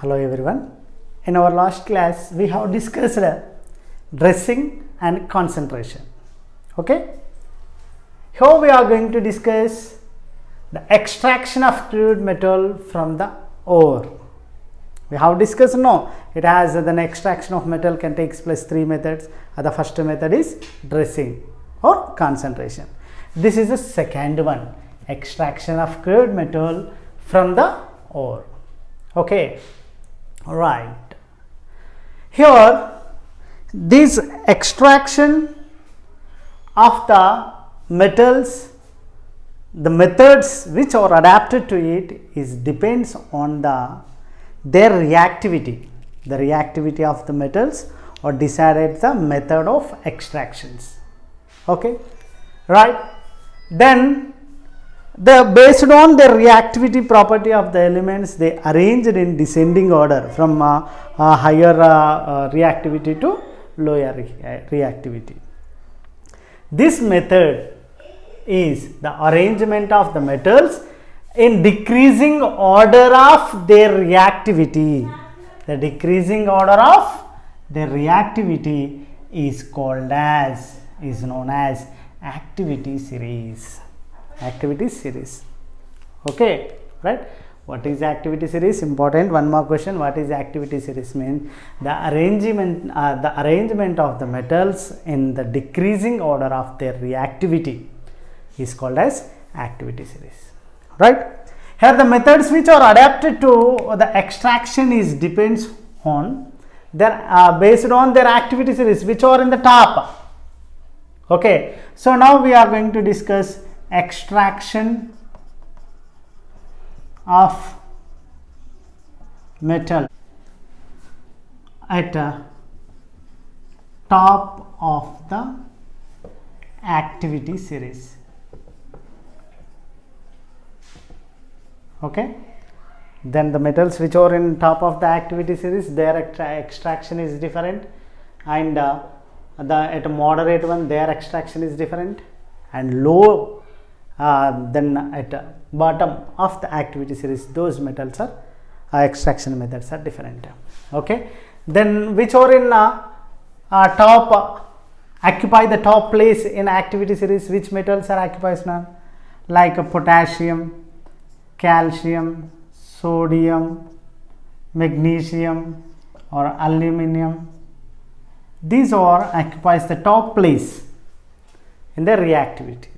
Hello everyone. In our last class, we have discussed dressing and concentration. Okay. Here we are going to discuss the extraction of crude metal from the ore. We have discussed now. It has the extraction of metal can take place three methods. The first method is dressing or concentration. This is the second one, extraction of crude metal from the ore. Okay. Right. Here, this extraction of the metals, the methods which are adapted to it is depends on their reactivity. The reactivity of the metals or decided the method of extractions. Okay, right. Then based on the reactivity property of the elements, they arranged in descending order from higher reactivity to lower reactivity. This method is the arrangement of the metals in decreasing order of their reactivity. The decreasing order of their reactivity is known as activity series. Okay, right. What is activity series? Important. One more question. What is activity series? Means the arrangement of the metals in the decreasing order of their reactivity is called as activity series. Right. Here the methods which are adapted to the extraction is depends on their based on their activity series which are in the top. Okay. So now we are going to discuss extraction of metal at the top of the activity series. Okay, then the metals which are in top of the activity series, their extraction is different, and at a moderate one their extraction is different, and low then at the bottom of the activity series those metals are extraction methods are different. Okay, then which are in top occupy the top place in activity series, which metals are occupied now, like potassium, calcium, sodium, magnesium or aluminum. These are occupies the top place in the reactivity.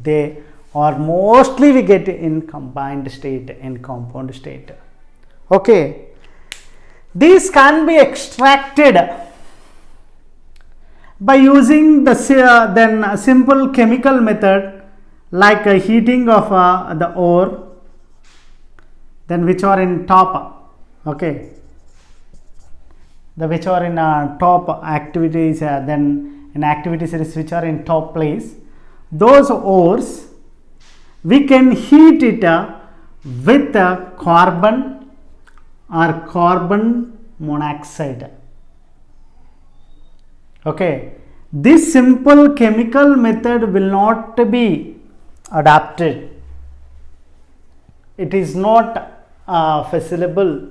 They or mostly we get in combined state, in compound state. Okay, these can be extracted by using the then simple chemical method like heating of the ore, then which are in top. Okay, the which are in top activities, then in activity series which are in top place, those ores we can heat it with carbon or carbon monoxide. Okay, this simple chemical method will not be adapted. It is not feasible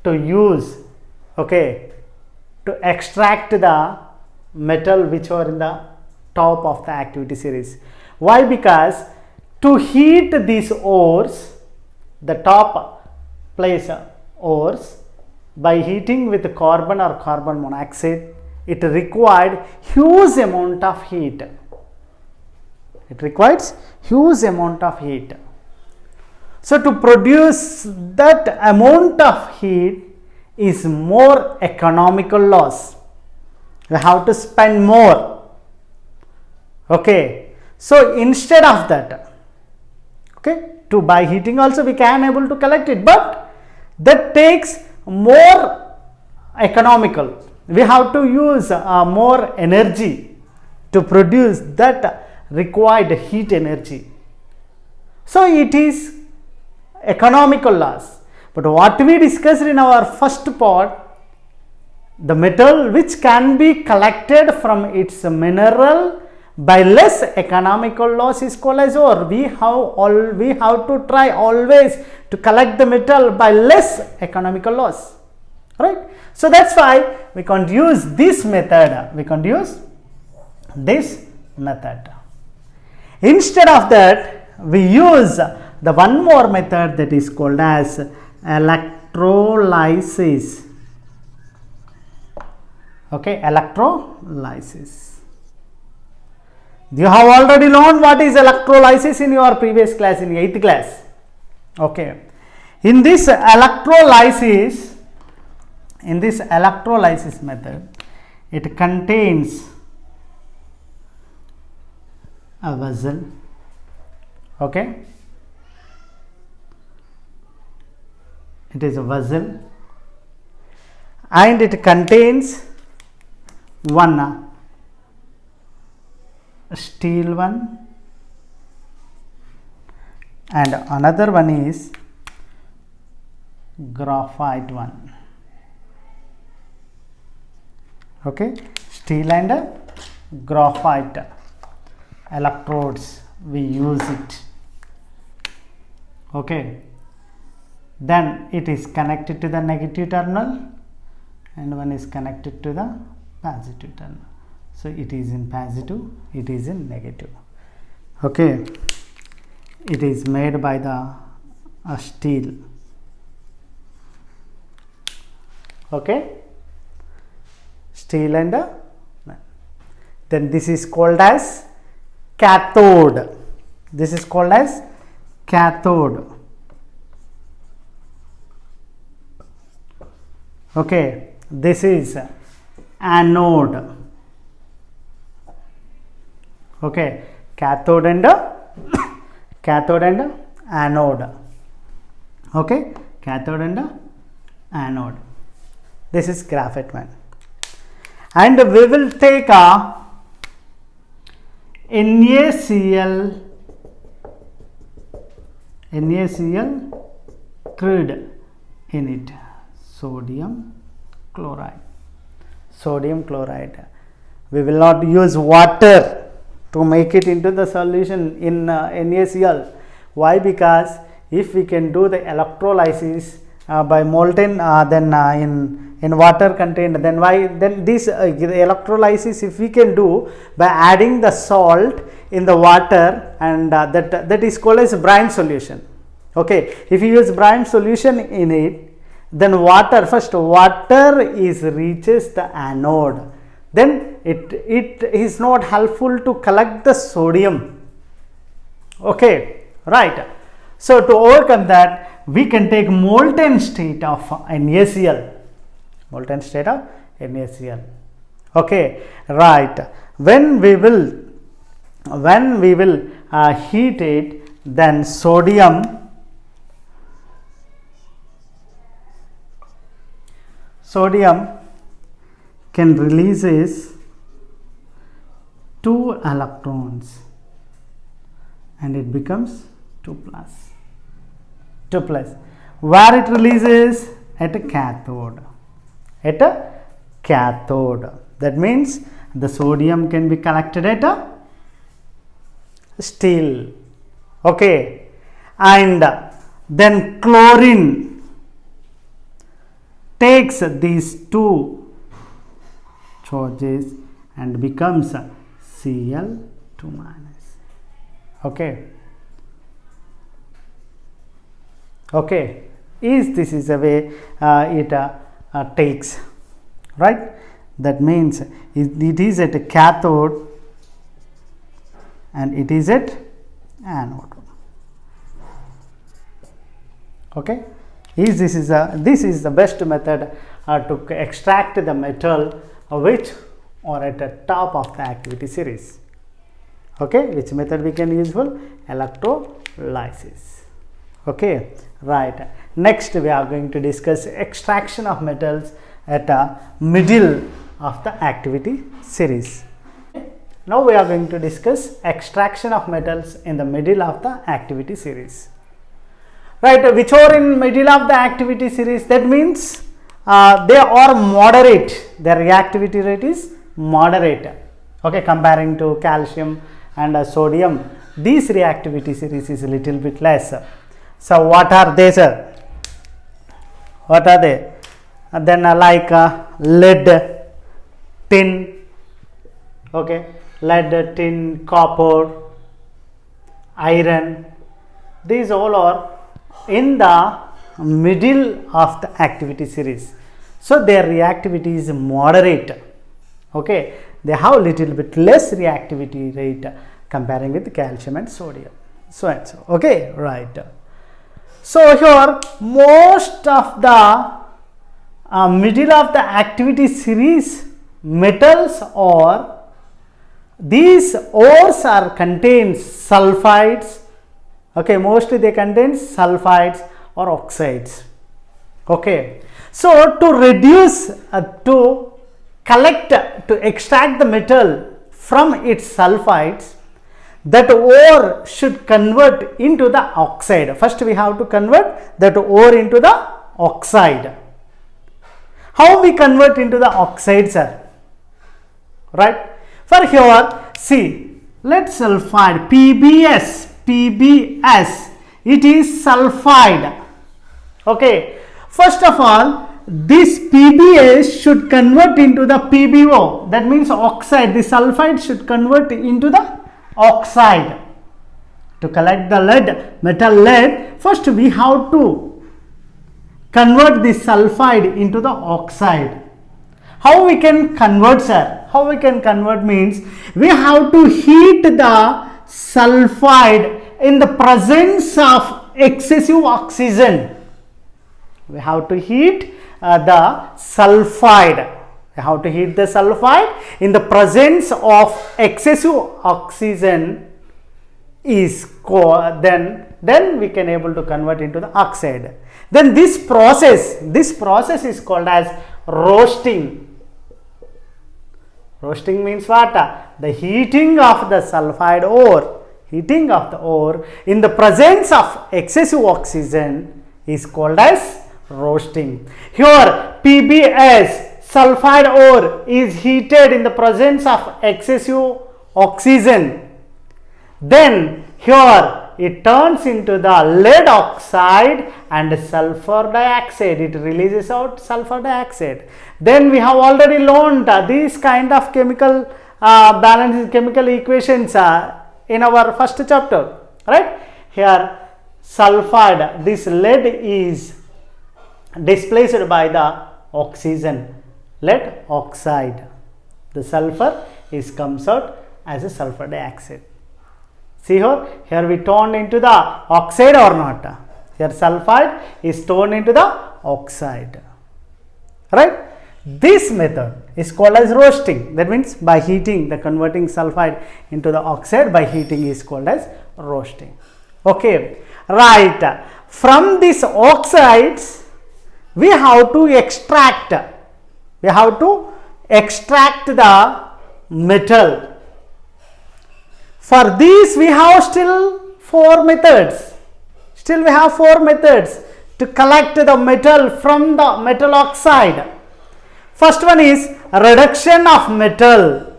to use, okay, to extract the metal which are in the top of the activity series. Why? Because to heat these ores, the top place ores, by heating with carbon or carbon monoxide, it required huge amount of heat. It requires huge amount of heat. So to produce that amount of heat is more economical loss. You have to spend more. Okay, so instead of that, okay, to by heating also we can able to collect it, but that takes more economical. We have to use more energy to produce that required heat energy. So it is economical loss. But what we discussed in our first part, the metal which can be collected from its mineral by less economical loss is called as ore. We have to try always to collect the metal by less economical loss, right? So that's why we can't use this method. We can't use this method. Instead of that, we use the one more method that is called as electrolysis. Okay, electrolysis. You have already learned what is electrolysis in your previous class, in 8th class. Okay. In this electrolysis method, it contains a vessel. Okay. It is a vessel and it contains one steel one and another one is graphite one. Okay, steel and graphite electrodes, we use it. Okay, then it is connected to the negative terminal and one is connected to the positive terminal. So it is in positive, it is in negative. Okay, it is made by the steel. Okay, steel and then this is called as cathode. This is called as cathode. Okay, this is anode. Okay, cathode and anode. Okay, cathode and anode. This is graphite one. And we will take a NaCl crude in it, sodium chloride. We will not use water to make it into the solution in NaCl. Why? Because if we can do the electrolysis by molten in water contained, then this electrolysis if we can do by adding the salt in the water, and that is called as brine solution. Okay, if you use brine solution in it, then water reaches the anode, then it is not helpful to collect the sodium. Okay, right. So to overcome that, we can take molten state of NaCl. Okay, right. When we will heat it, then sodium can releases 2 electrons and it becomes 2 plus. Where it releases? At a cathode. That means the sodium can be collected at a steel. Okay, and then chlorine takes these 2 charges and becomes Cl2 minus. Okay, this is the way it takes, right? That means it is at a cathode and it is at anode. Okay, this is the best method to extract the metal which are at the top of the activity series. Okay, which method we can use for? Electrolysis. Okay, right. Next we are going to discuss extraction of metals at the middle of the activity series. Now we are going to discuss extraction of metals in the middle of the activity series. Right, which are in middle of the activity series, that means they are moderate, their reactivity rate is moderate. Okay, comparing to calcium and sodium, these reactivity series is a little bit less. So what are they, sir? What are they? Then like lead, tin, okay, lead, tin, copper, iron, these all are in the middle of the activity series. So their reactivity is moderate. Okay, they have little bit less reactivity rate comparing with calcium and sodium. So and so. Okay, right. So here most of the middle of the activity series metals, or these ores are contains sulfides. Okay, mostly they contain sulfides or oxides. Okay, so to reduce to collect, to extract the metal from its sulfides, that ore should convert into the oxide. First we have to convert that ore into the oxide. How we convert into the oxide, sir? Right? For here, see, lead sulfide, PBS, it is sulfide. Okay, first of all, this PBS should convert into the PBO, that means oxide. The sulfide should convert into the oxide. To collect the lead, metal lead, first we have to convert the sulfide into the oxide. How we can convert, sir? How we can convert means we have to heat the sulfide in the presence of excessive oxygen. We have to heat the sulfide. We have to heat the sulfide in the presence of excessive oxygen is then we can able to convert into the oxide. Then this process is called as roasting. Roasting means what? The heating of the sulfide ore. Heating of the ore in the presence of excessive oxygen is called as roasting. Here PBS, sulfide ore, is heated in the presence of excessive oxygen. Then here it turns into the lead oxide and sulfur dioxide. It releases out sulfur dioxide. Then we have already learned these kind of chemical balance, chemical equations in our first chapter, right? Here sulfide, this lead is displaced by the oxygen, lead oxide. The sulfur comes out as a sulfur dioxide. See here we turned into the oxide or not? Here sulfide is turned into the oxide, right? This method is called as roasting. That means by heating, the converting sulfide into the oxide by heating is called as roasting. Okay, right. From these oxides we have to extract the metal. For this we have still four methods to collect the metal from the metal oxide. First one is reduction of metal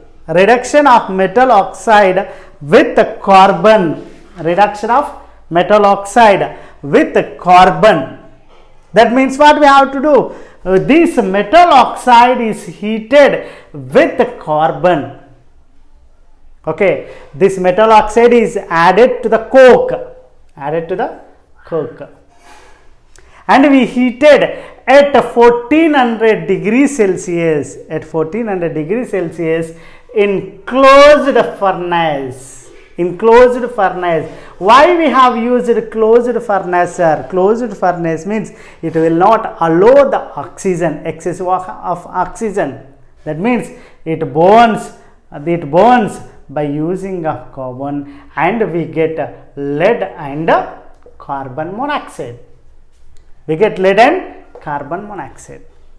oxide with carbon. Reduction of metal oxide with carbon. That means what we have to do? This metal oxide is heated with carbon. Okay, this metal oxide is added to the coke, and we heated at 1400 degrees Celsius, in closed furnace. Why we have used closed furnace, sir? Closed furnace means it will not allow the oxygen, excess of oxygen. That means it burns by using of carbon, and we get lead and carbon monoxide.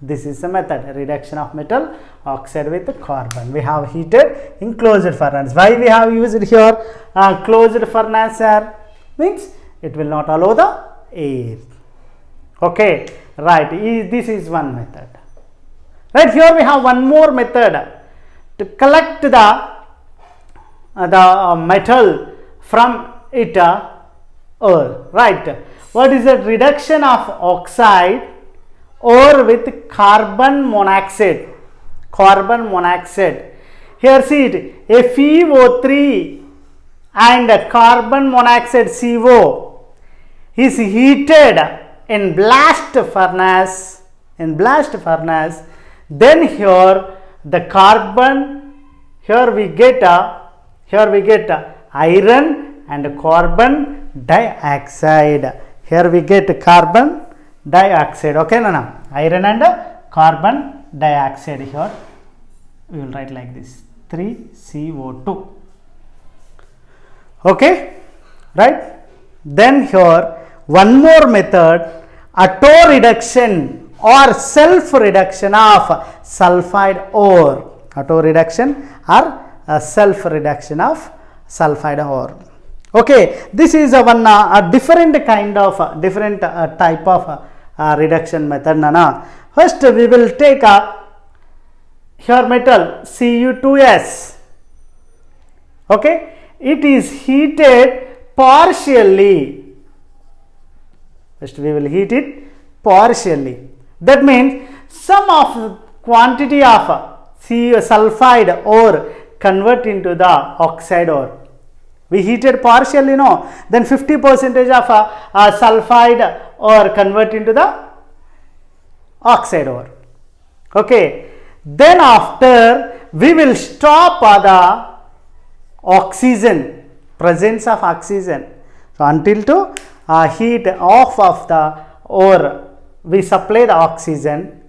This is the method, reduction of metal oxide with carbon. We have heated in closed furnace. Why we have used here closed furnace, sir? Means it will not allow the air. Okay, right. This is one method. Right, here we have one more method to collect the the metal from it ore, right? What is the reduction of oxide ore with carbon monoxide? Carbon monoxide. Here see it, FeO3 and carbon monoxide CO is heated in blast furnace. Then here the carbon, here we get iron and carbon dioxide. Here we get carbon dioxide. Okay, Nana? Iron and carbon dioxide. Here we will write like this, 3CO2. Okay, right? Then here one more method, auto reduction or self reduction of sulfide ore. Auto reduction or self reduction of sulfide ore. Okay, this is a different kind of different type of reduction method. Nana. First we will take here metal Cu2s. Okay, it is heated partially. First we will heat it partially. That means some of quantity of sulfide ore convert into the oxide ore. We heated partially, no? Then 50% of sulfide ore convert into the oxide ore. Okay. Then after we will stop the oxygen, presence of oxygen. So until to heat off of the ore, we supply the oxygen.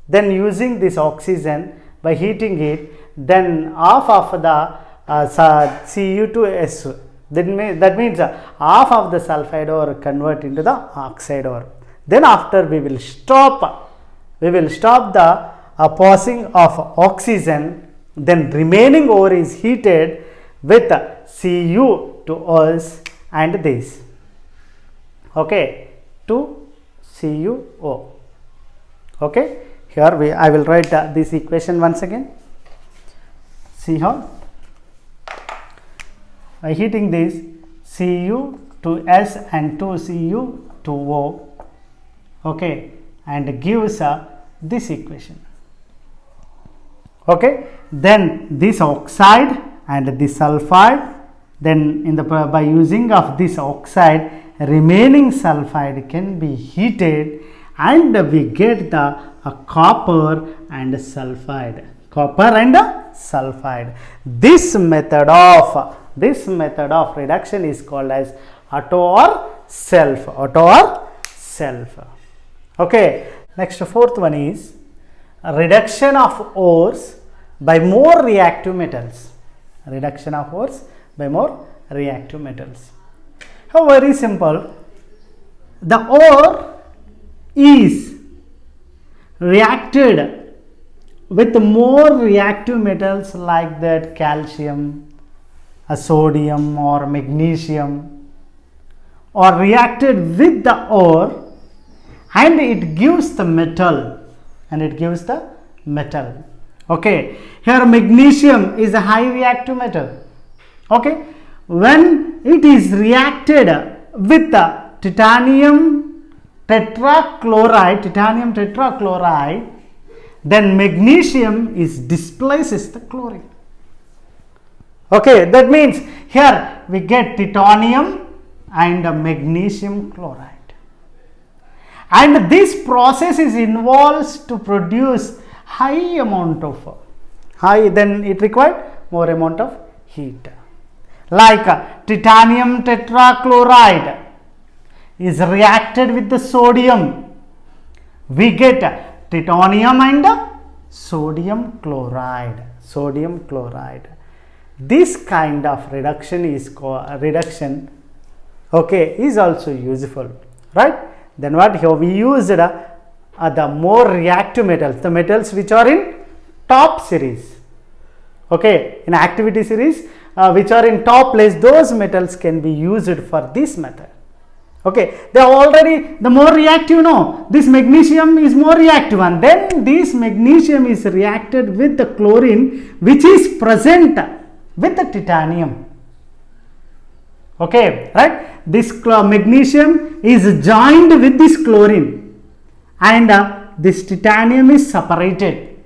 Then using this oxygen by heating it, then off of the Cu2s. That means half of the sulfide ore convert into the oxide ore. Then after we will stop the passing of oxygen. Then remaining ore is heated with Cu2s and this. Okay, 2CuO. Okay, here I will write this equation once again. See how by heating this Cu2s and 2Cu2O, okay, and gives this equation. Okay, then this oxide and this sulfide, then in the by using of this oxide, remaining sulfide can be heated and we get the copper and sulfide. This method of reduction is called as auto or self. Okay, next fourth one is reduction of ores by more reactive metals. Reduction of ores by more reactive metals. How very simple. The ore is reacted with more reactive metals like that calcium, sodium or magnesium, or reacted with the ore and it gives the metal. Okay, here magnesium is a high reactive metal. Okay, when it is reacted with the titanium tetrachloride, then magnesium displaces the chlorine. Okay, that means here we get titanium and magnesium chloride. And this process is involves to produce then it required more amount of heat. Like titanium tetrachloride is reacted with the sodium, we get titanium and sodium chloride. This kind of reduction is is also useful, right? Then what here we used the more reactive metals, the metals which are in top series. Okay, in activity series which are in top place, those metals can be used for this method. Okay, they are already the more reactive. No, this magnesium is more reactive, and then this magnesium is reacted with the chlorine which is present with the titanium. Okay, right? This magnesium is joined with this chlorine, and this titanium is separated.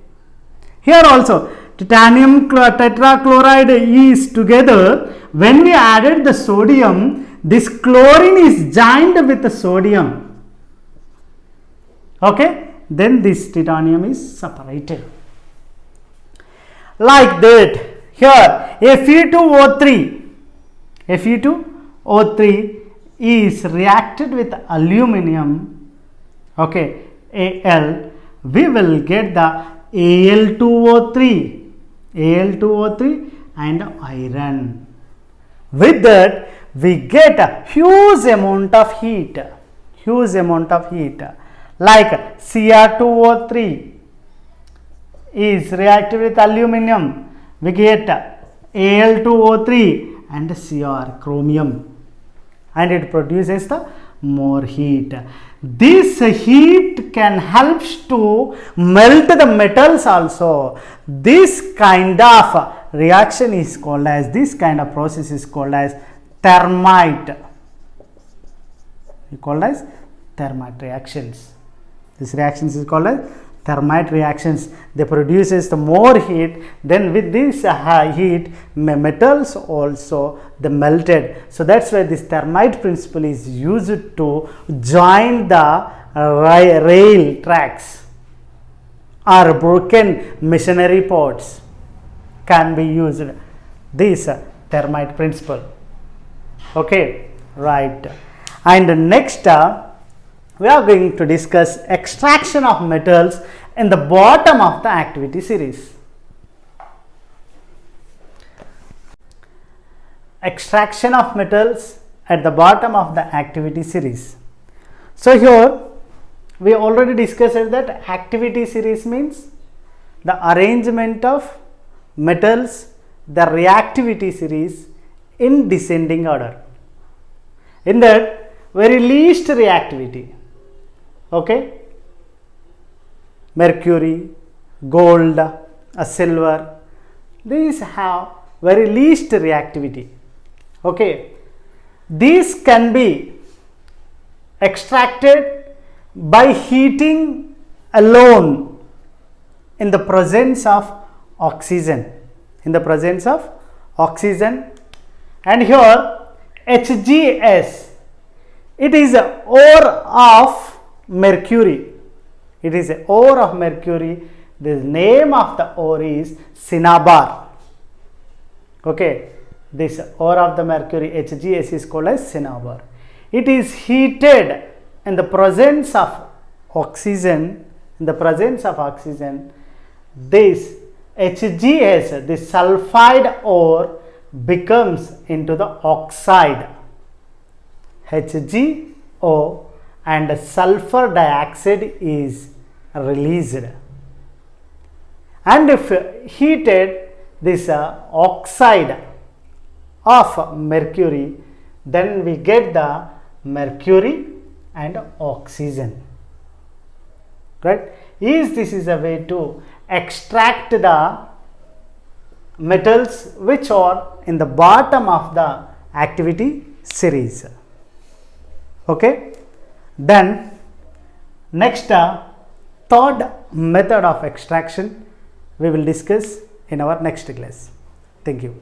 Here also, titanium tetrachloride is together. When we added the sodium, this chlorine is joined with the sodium. Okay, then this titanium is separated. Like that, here Fe2O3 is reacted with aluminum, okay, Al, we will get the Al2O3 and iron. With that, we get a huge amount of heat, like Cr2O3 is reacted with aluminum, we get Al2O3 and Cr, chromium, and it produces the more heat. This heat can help to melt the metals also. This kind of reaction is called as, this kind of process is called as thermite. Thermite reactions. This reactions is called as thermite reactions. They produces the more heat. Then with this heat, metals also they melted. So that's why this thermite principle is used to join the rail tracks or broken machinery parts. Can be used this thermite principle. Okay, right. And next we are going to discuss extraction of metals in the bottom of the activity series. Extraction of metals at the bottom of the activity series. So here we already discussed that activity series means the arrangement of metals, the reactivity series in descending order. In that, very least reactivity, okay, mercury, gold, silver, these have very least reactivity. Okay, these can be extracted by heating alone in the presence of oxygen. And here HGS, it is an ore of mercury. The name of the ore is cinnabar. Okay, this ore of the mercury HGS is called as cinnabar. It is heated in the presence of oxygen. This HGS, the sulfide ore, becomes into the oxide HgO, and sulfur dioxide is released. And if heated, this oxide of mercury, then we get the mercury and oxygen. Right? This is a way to extract the metals which are in the bottom of the activity series. Okay, then next third method of extraction we will discuss in our next class. Thank you.